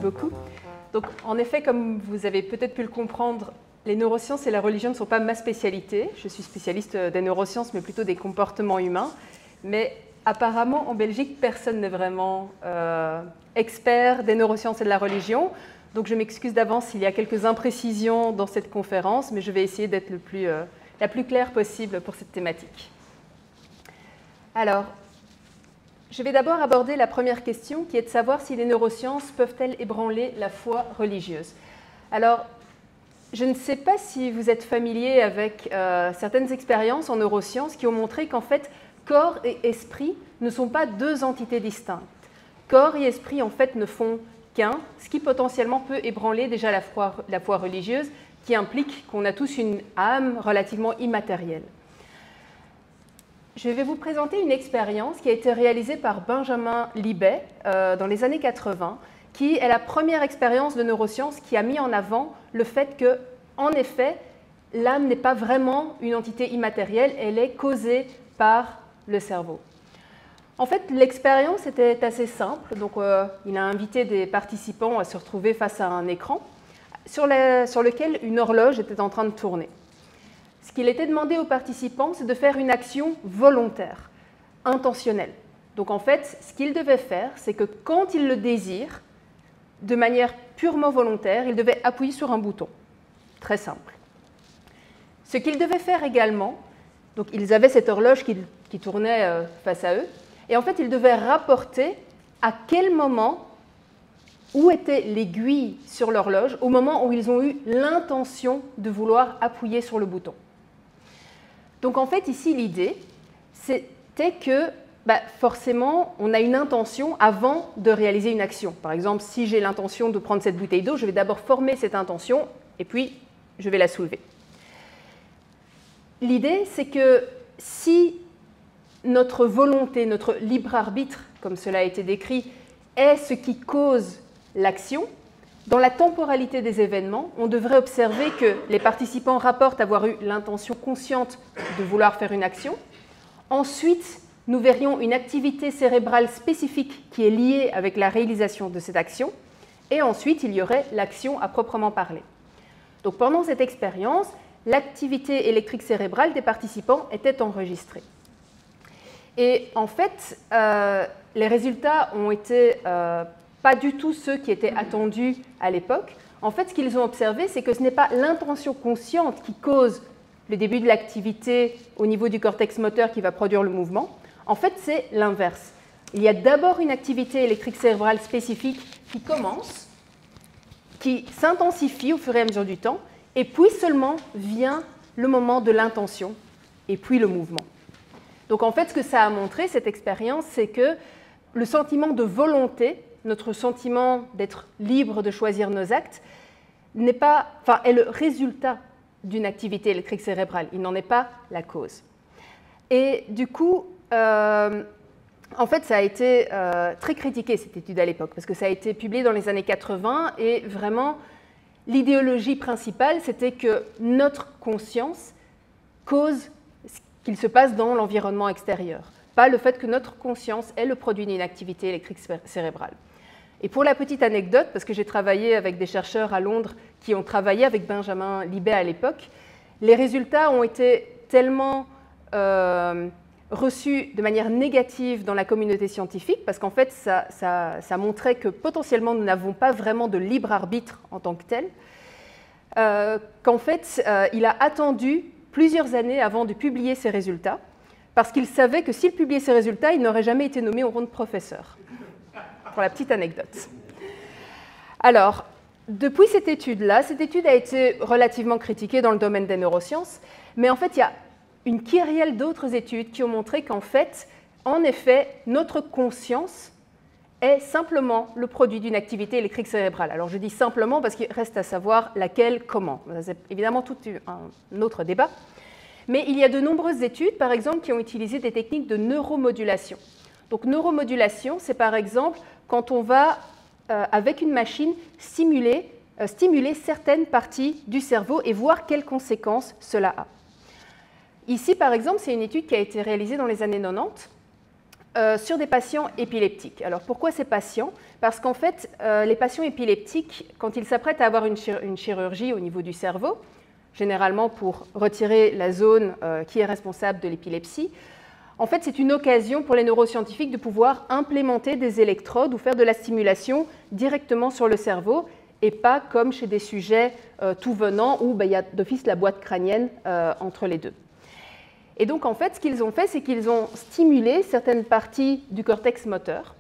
beaucoup. Donc, en effet, comme vous avez peut-être pu le comprendre, les neurosciences et la religion ne sont pas ma spécialité. Je suis spécialiste des neurosciences, mais plutôt des comportements humains. Mais apparemment, en Belgique, personne n'est vraiment expert des neurosciences et de la religion. Donc, je m'excuse d'avance s'il y a quelques imprécisions dans cette conférence, mais je vais essayer d'être la plus claire possible pour cette thématique. Alors, je vais d'abord aborder la première question, qui est de savoir si les neurosciences peuvent-elles ébranler la foi religieuse. Alors, je ne sais pas si vous êtes familier avec certaines expériences en neurosciences qui ont montré qu'en fait, corps et esprit ne sont pas deux entités distinctes. Corps et esprit, en fait, ne font qu'un, ce qui potentiellement peut ébranler déjà la foi religieuse, qui implique qu'on a tous une âme relativement immatérielle. Je vais vous présenter une expérience qui a été réalisée par Benjamin Libet dans les années 80, qui est la première expérience de neurosciences qui a mis en avant le fait que, en effet, l'âme n'est pas vraiment une entité immatérielle, elle est causée par le cerveau. En fait, l'expérience était assez simple, donc il a invité des participants à se retrouver face à un écran sur lequel une horloge était en train de tourner. Ce qu'il était demandé aux participants, c'est de faire une action volontaire, intentionnelle. Donc en fait, ce qu'ils devaient faire, c'est que quand ils le désirent, de manière purement volontaire, ils devaient appuyer sur un bouton. Très simple. Ce qu'ils devaient faire également, donc ils avaient cette horloge qui tournait face à eux, et en fait, ils devaient rapporter à quel moment, où était l'aiguille sur l'horloge, au moment où ils ont eu l'intention de vouloir appuyer sur le bouton. Donc en fait, ici, l'idée, c'était que forcément, on a une intention avant de réaliser une action. Par exemple, si j'ai l'intention de prendre cette bouteille d'eau, je vais d'abord former cette intention et puis je vais la soulever. L'idée, c'est que si notre volonté, notre libre arbitre, comme cela a été décrit, est ce qui cause l'action, dans la temporalité des événements, on devrait observer que les participants rapportent avoir eu l'intention consciente de vouloir faire une action. Ensuite, nous verrions une activité cérébrale spécifique qui est liée avec la réalisation de cette action. Et ensuite, il y aurait l'action à proprement parler. Donc, pendant cette expérience, l'activité électrique cérébrale des participants était enregistrée. Et en fait, les résultats ont été pas du tout ceux qui étaient attendus à l'époque. En fait, ce qu'ils ont observé, c'est que ce n'est pas l'intention consciente qui cause le début de l'activité au niveau du cortex moteur qui va produire le mouvement. En fait, c'est l'inverse. Il y a d'abord une activité électrique cérébrale spécifique qui commence, qui s'intensifie au fur et à mesure du temps, et puis seulement vient le moment de l'intention, et puis le mouvement. Donc en fait, ce que ça a montré, cette expérience, c'est que le sentiment de volonté, notre sentiment d'être libre de choisir nos actes, est le résultat d'une activité électrique cérébrale. Il n'en est pas la cause. Et du coup, en fait, ça a été très critiqué, cette étude à l'époque, parce que ça a été publié dans les années 80, et vraiment, l'idéologie principale, c'était que notre conscience cause ce qu'il se passe dans l'environnement extérieur, pas le fait que notre conscience est le produit d'une activité électrique cérébrale. Et pour la petite anecdote, parce que j'ai travaillé avec des chercheurs à Londres qui ont travaillé avec Benjamin Libet à l'époque, les résultats ont été tellement reçus de manière négative dans la communauté scientifique, parce qu'en fait, ça montrait que potentiellement, nous n'avons pas vraiment de libre arbitre en tant que tel, qu'en fait, il a attendu plusieurs années avant de publier ses résultats, parce qu'il savait que s'il publiait ses résultats, il n'aurait jamais été nommé au rang de professeur. Pour la petite anecdote. Alors, depuis cette étude a été relativement critiquée dans le domaine des neurosciences, mais en fait, il y a une kyrielle d'autres études qui ont montré qu'en fait, en effet, notre conscience est simplement le produit d'une activité électrique cérébrale. Alors, je dis simplement parce qu'il reste à savoir laquelle, comment. C'est évidemment tout un autre débat. Mais il y a de nombreuses études, par exemple, qui ont utilisé des techniques de neuromodulation. Donc, neuromodulation, c'est par exemple quand on va, avec une machine, stimuler certaines parties du cerveau et voir quelles conséquences cela a. Ici, par exemple, c'est une étude qui a été réalisée dans les années 90 sur des patients épileptiques. Alors pourquoi ces patients? Parce qu'en fait, les patients épileptiques, quand ils s'apprêtent à avoir une chirurgie au niveau du cerveau, généralement pour retirer la zone qui est responsable de l'épilepsie, en fait, c'est une occasion pour les neuroscientifiques de pouvoir implémenter des électrodes ou faire de la stimulation directement sur le cerveau et pas comme chez des sujets tout venant où il y a d'office la boîte crânienne entre les deux. Et donc, en fait, ce qu'ils ont fait, c'est qu'ils ont stimulé certaines parties du cortex moteur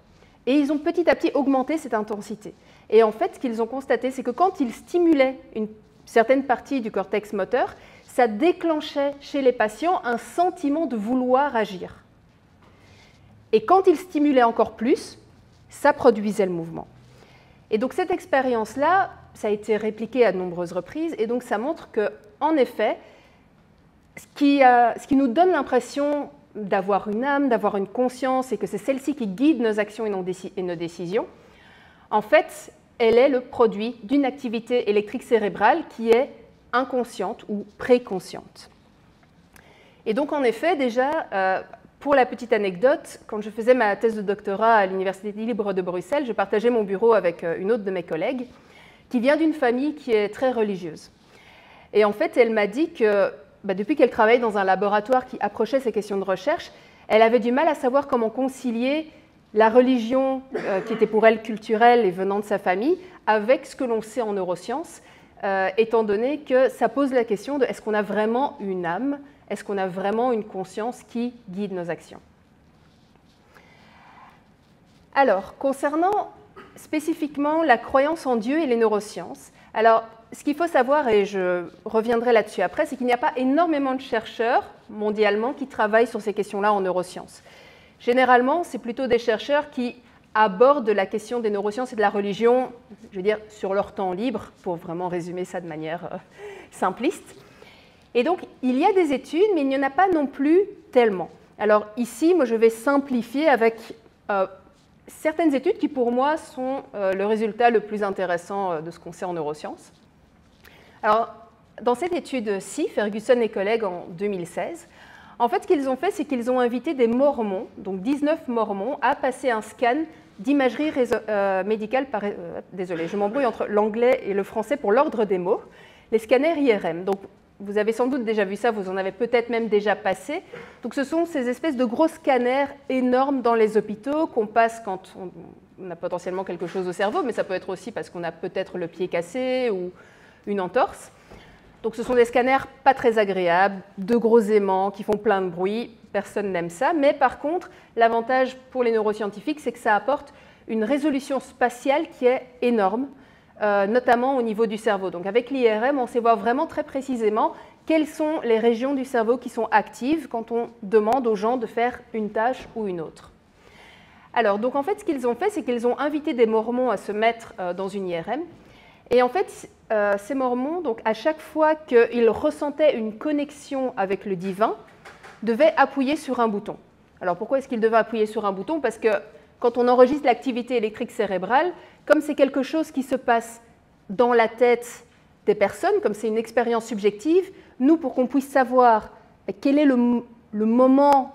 et ils ont petit à petit augmenté cette intensité. Et en fait, ce qu'ils ont constaté, c'est que quand ils stimulaient une certaine partie du cortex moteur, ça déclenchait chez les patients un sentiment de vouloir agir. Et quand ils stimulaient encore plus, ça produisait le mouvement. Et donc cette expérience-là, ça a été répliqué à de nombreuses reprises, et donc ça montre qu'en effet, ce qui nous donne l'impression d'avoir une âme, d'avoir une conscience, et que c'est celle-ci qui guide nos actions et nos décisions, en fait, elle est le produit d'une activité électrique cérébrale qui est inconsciente ou préconsciente. Et donc, en effet, déjà, pour la petite anecdote, quand je faisais ma thèse de doctorat à l'Université libre de Bruxelles, je partageais mon bureau avec une autre de mes collègues qui vient d'une famille qui est très religieuse. Et en fait, elle m'a dit que depuis qu'elle travaillait dans un laboratoire qui approchait ces questions de recherche, elle avait du mal à savoir comment concilier la religion qui était pour elle culturelle et venant de sa famille avec ce que l'on sait en neurosciences, étant donné que ça pose la question de est-ce qu'on a vraiment une âme, est-ce qu'on a vraiment une conscience qui guide nos actions. Alors, concernant spécifiquement la croyance en Dieu et les neurosciences, alors ce qu'il faut savoir, et je reviendrai là-dessus après, c'est qu'il n'y a pas énormément de chercheurs mondialement qui travaillent sur ces questions-là en neurosciences. Généralement, c'est plutôt des chercheurs qui abordent la question des neurosciences et de la religion, je veux dire, sur leur temps libre, pour vraiment résumer ça de manière simpliste. Et donc, il y a des études, mais il n'y en a pas non plus tellement. Alors ici, moi, je vais simplifier avec certaines études qui, pour moi, sont le résultat le plus intéressant de ce qu'on sait en neurosciences. Alors, dans cette étude-ci, Ferguson et collègues en 2016, en fait, ce qu'ils ont fait, c'est qu'ils ont invité des mormons, donc 19 mormons, à passer un scan d'imagerie médicale, désolé, je m'embrouille entre l'anglais et le français pour l'ordre des mots, les scanners IRM. Donc, vous avez sans doute déjà vu ça, vous en avez peut-être même déjà passé. Donc, ce sont ces espèces de gros scanners énormes dans les hôpitaux qu'on passe quand on a potentiellement quelque chose au cerveau, mais ça peut être aussi parce qu'on a peut-être le pied cassé ou une entorse. Donc ce sont des scanners pas très agréables, de gros aimants qui font plein de bruit, personne n'aime ça, mais par contre, l'avantage pour les neuroscientifiques, c'est que ça apporte une résolution spatiale qui est énorme, notamment au niveau du cerveau. Donc avec l'IRM, on sait voir vraiment très précisément quelles sont les régions du cerveau qui sont actives quand on demande aux gens de faire une tâche ou une autre. Alors, donc en fait, ce qu'ils ont fait, c'est qu'ils ont invité des mormons à se mettre dans une IRM. Et en fait, ces mormons, donc, à chaque fois qu'ils ressentaient une connexion avec le divin, devaient appuyer sur un bouton. Alors pourquoi est-ce qu'ils devaient appuyer sur un bouton? Parce que quand on enregistre l'activité électrique cérébrale, comme c'est quelque chose qui se passe dans la tête des personnes, comme c'est une expérience subjective, nous, pour qu'on puisse savoir quel est le moment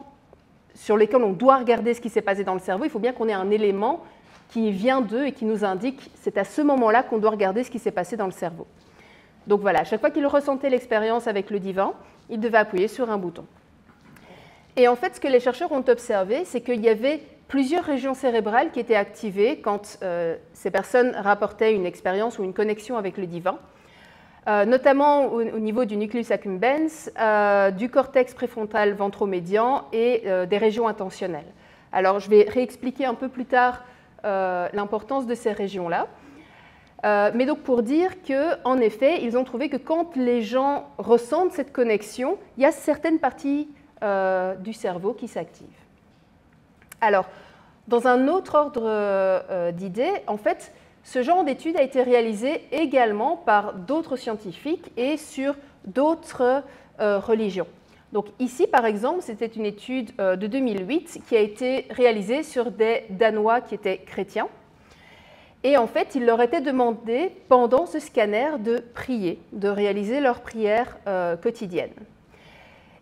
sur lequel on doit regarder ce qui s'est passé dans le cerveau, il faut bien qu'on ait un élément qui vient d'eux et qui nous indique c'est à ce moment-là qu'on doit regarder ce qui s'est passé dans le cerveau. Donc voilà, à chaque fois qu'ils ressentaient l'expérience avec le divin, ils devaient appuyer sur un bouton. Et en fait, ce que les chercheurs ont observé, c'est qu'il y avait plusieurs régions cérébrales qui étaient activées quand ces personnes rapportaient une expérience ou une connexion avec le divin, notamment au niveau du nucleus accumbens, du cortex préfrontal ventromédian et des régions intentionnelles. Alors, je vais réexpliquer un peu plus tard l'importance de ces régions-là. Mais donc pour dire qu'en effet, ils ont trouvé que quand les gens ressentent cette connexion, il y a certaines parties du cerveau qui s'activent. Alors, dans un autre ordre d'idées, en fait, ce genre d'étude a été réalisé également par d'autres scientifiques et sur d'autres religions. Donc ici, par exemple, c'était une étude de 2008 qui a été réalisée sur des Danois qui étaient chrétiens. Et en fait, il leur était demandé, pendant ce scanner, de prier, de réaliser leur prière quotidienne.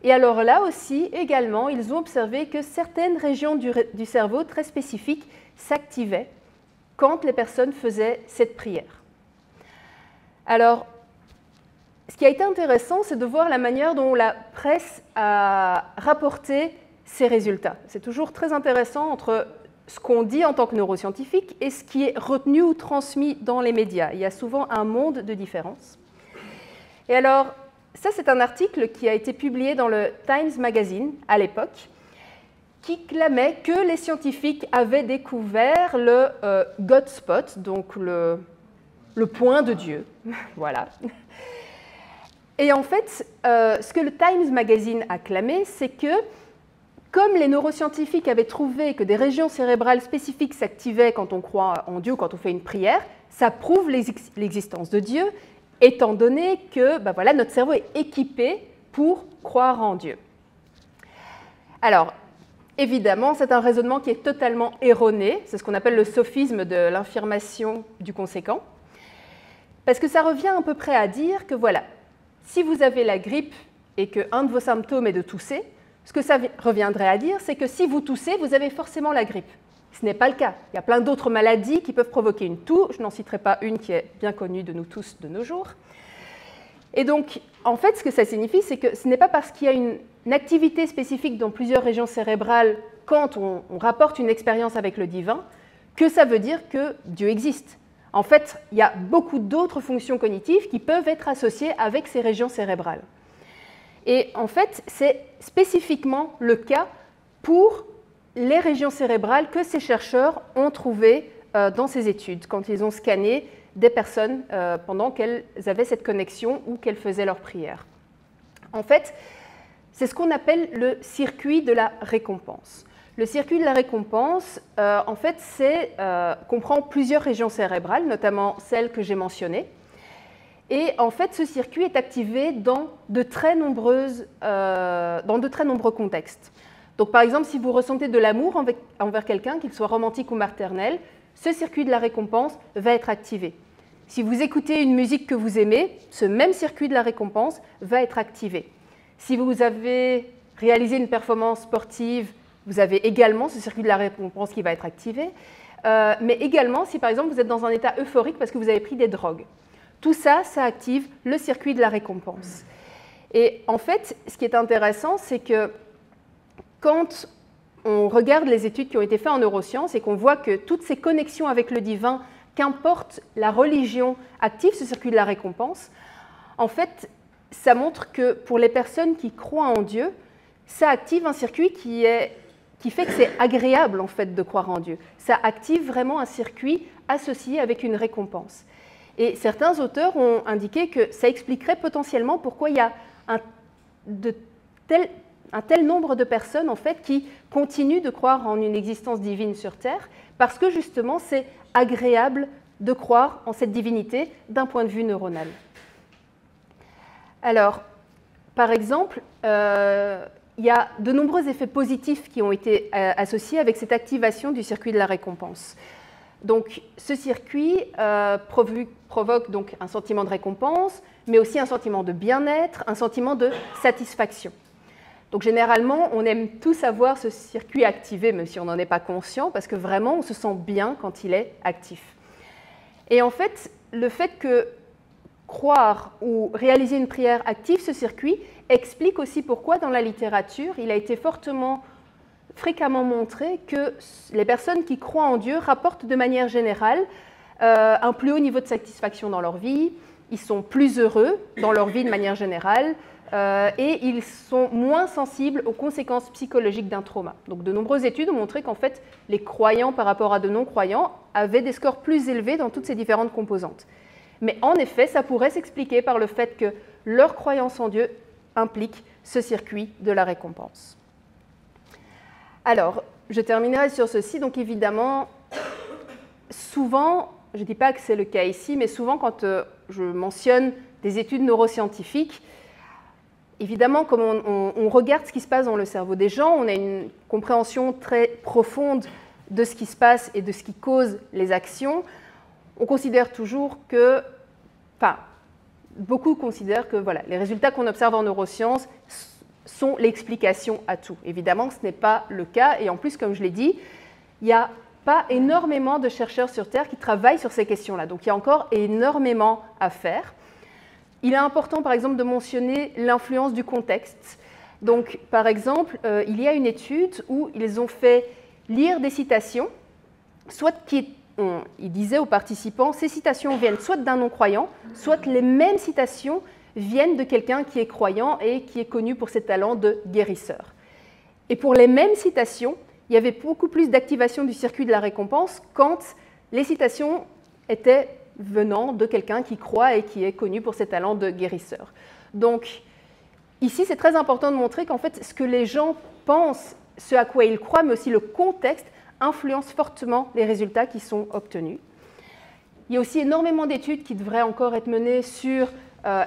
Et alors là aussi, également, ils ont observé que certaines régions du cerveau très spécifiques s'activaient quand les personnes faisaient cette prière. Alors, ce qui a été intéressant, c'est de voir la manière dont la presse a rapporté ces résultats. C'est toujours très intéressant entre ce qu'on dit en tant que neuroscientifique et ce qui est retenu ou transmis dans les médias. Il y a souvent un monde de différence. Et alors, ça, c'est un article qui a été publié dans le Times Magazine à l'époque, qui clamait que les scientifiques avaient découvert le God Spot, donc le point de Dieu. Voilà. Et en fait, ce que le Times Magazine a clamé, c'est que comme les neuroscientifiques avaient trouvé que des régions cérébrales spécifiques s'activaient quand on croit en Dieu, quand on fait une prière, ça prouve l'existence de Dieu, étant donné que voilà, notre cerveau est équipé pour croire en Dieu. Alors, évidemment, c'est un raisonnement qui est totalement erroné, c'est ce qu'on appelle le sophisme de l'infirmation du conséquent, parce que ça revient à peu près à dire que voilà, si vous avez la grippe et qu'un de vos symptômes est de tousser, ce que ça reviendrait à dire, c'est que si vous toussez, vous avez forcément la grippe. Ce n'est pas le cas. Il y a plein d'autres maladies qui peuvent provoquer une toux. Je n'en citerai pas une qui est bien connue de nous tous de nos jours. Et donc, en fait, ce que ça signifie, c'est que ce n'est pas parce qu'il y a une activité spécifique dans plusieurs régions cérébrales quand on rapporte une expérience avec le divin que ça veut dire que Dieu existe. En fait, il y a beaucoup d'autres fonctions cognitives qui peuvent être associées avec ces régions cérébrales. Et en fait, c'est spécifiquement le cas pour les régions cérébrales que ces chercheurs ont trouvées dans ces études, quand ils ont scanné des personnes pendant qu'elles avaient cette connexion ou qu'elles faisaient leur prière. En fait, c'est ce qu'on appelle le circuit de la récompense. Le circuit de la récompense, en fait, comprend plusieurs régions cérébrales, notamment celles que j'ai mentionnées. Et en fait, ce circuit est activé dans de très nombreux contextes. Donc, par exemple, si vous ressentez de l'amour envers quelqu'un, qu'il soit romantique ou maternel, ce circuit de la récompense va être activé. Si vous écoutez une musique que vous aimez, ce même circuit de la récompense va être activé. Si vous avez réalisé une performance sportive, vous avez également ce circuit de la récompense qui va être activé. Mais également, si par exemple vous êtes dans un état euphorique parce que vous avez pris des drogues. Tout ça, ça active le circuit de la récompense. Et en fait, ce qui est intéressant, c'est que quand on regarde les études qui ont été faites en neurosciences et qu'on voit que toutes ces connexions avec le divin, qu'importe la religion, activent ce circuit de la récompense, en fait, ça montre que pour les personnes qui croient en Dieu, ça active un circuit qui fait que c'est agréable en fait de croire en Dieu. Ça active vraiment un circuit associé avec une récompense. Et certains auteurs ont indiqué que ça expliquerait potentiellement pourquoi il y a un tel nombre de personnes en fait, qui continuent de croire en une existence divine sur Terre, parce que justement c'est agréable de croire en cette divinité d'un point de vue neuronal. Alors, par exemple, il y a de nombreux effets positifs qui ont été associés avec cette activation du circuit de la récompense. Donc, ce circuit provoque donc un sentiment de récompense, mais aussi un sentiment de bien-être, un sentiment de satisfaction. Donc, généralement, on aime tous avoir ce circuit activé, même si on n'en est pas conscient, parce que vraiment, on se sent bien quand il est actif. Et en fait, le fait que croire ou réaliser une prière active ce circuit explique aussi pourquoi, dans la littérature, il a été fréquemment montré que les personnes qui croient en Dieu rapportent de manière générale un plus haut niveau de satisfaction dans leur vie, ils sont plus heureux dans leur vie de manière générale et ils sont moins sensibles aux conséquences psychologiques d'un trauma. Donc de nombreuses études ont montré qu'en fait, les croyants par rapport à de non-croyants avaient des scores plus élevés dans toutes ces différentes composantes. Mais en effet, ça pourrait s'expliquer par le fait que leur croyance en Dieu implique ce circuit de la récompense. Alors, je terminerai sur ceci. Donc évidemment, souvent, je ne dis pas que c'est le cas ici, mais souvent quand je mentionne des études neuroscientifiques, évidemment, comme on regarde ce qui se passe dans le cerveau des gens, on a une compréhension très profonde de ce qui se passe et de ce qui cause les actions. On considère toujours que, beaucoup considèrent que voilà, les résultats qu'on observe en neurosciences sont l'explication à tout. Évidemment, ce n'est pas le cas. Et en plus, comme je l'ai dit, il n'y a pas énormément de chercheurs sur Terre qui travaillent sur ces questions-là. Donc, il y a encore énormément à faire. Il est important, par exemple, de mentionner l'influence du contexte. Donc, par exemple, il y a une étude où ils ont fait lire des citations, soit ils disaient aux participants, ces citations viennent soit d'un non-croyant, soit les mêmes citations viennent de quelqu'un qui est croyant et qui est connu pour ses talents de guérisseur. Et pour les mêmes citations, il y avait beaucoup plus d'activation du circuit de la récompense quand les citations étaient venant de quelqu'un qui croit et qui est connu pour ses talents de guérisseur. Donc, ici, c'est très important de montrer qu'en fait, ce que les gens pensent, ce à quoi ils croient, mais aussi le contexte, influence fortement les résultats qui sont obtenus. Il y a aussi énormément d'études qui devraient encore être menées sur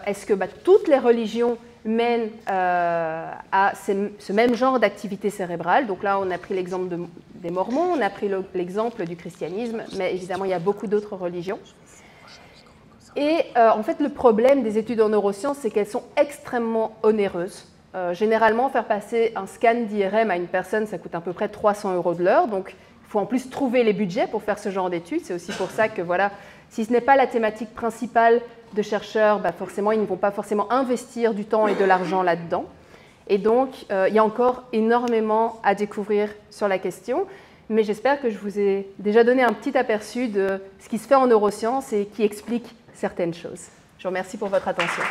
est-ce que toutes les religions mènent à ce même genre d'activité cérébrale. Donc là, on a pris l'exemple des Mormons, on a pris l'exemple du christianisme, mais évidemment, il y a beaucoup d'autres religions. Et en fait, le problème des études en neurosciences, c'est qu'elles sont extrêmement onéreuses. Généralement, faire passer un scan d'IRM à une personne, ça coûte à peu près 300 € de l'heure. Donc, il faut en plus trouver les budgets pour faire ce genre d'études. C'est aussi pour ça que, voilà, si ce n'est pas la thématique principale de chercheurs, forcément, ils ne vont pas forcément investir du temps et de l'argent là-dedans. Et donc, il y a encore énormément à découvrir sur la question. Mais j'espère que je vous ai déjà donné un petit aperçu de ce qui se fait en neurosciences et qui explique certaines choses. Je vous remercie pour votre attention.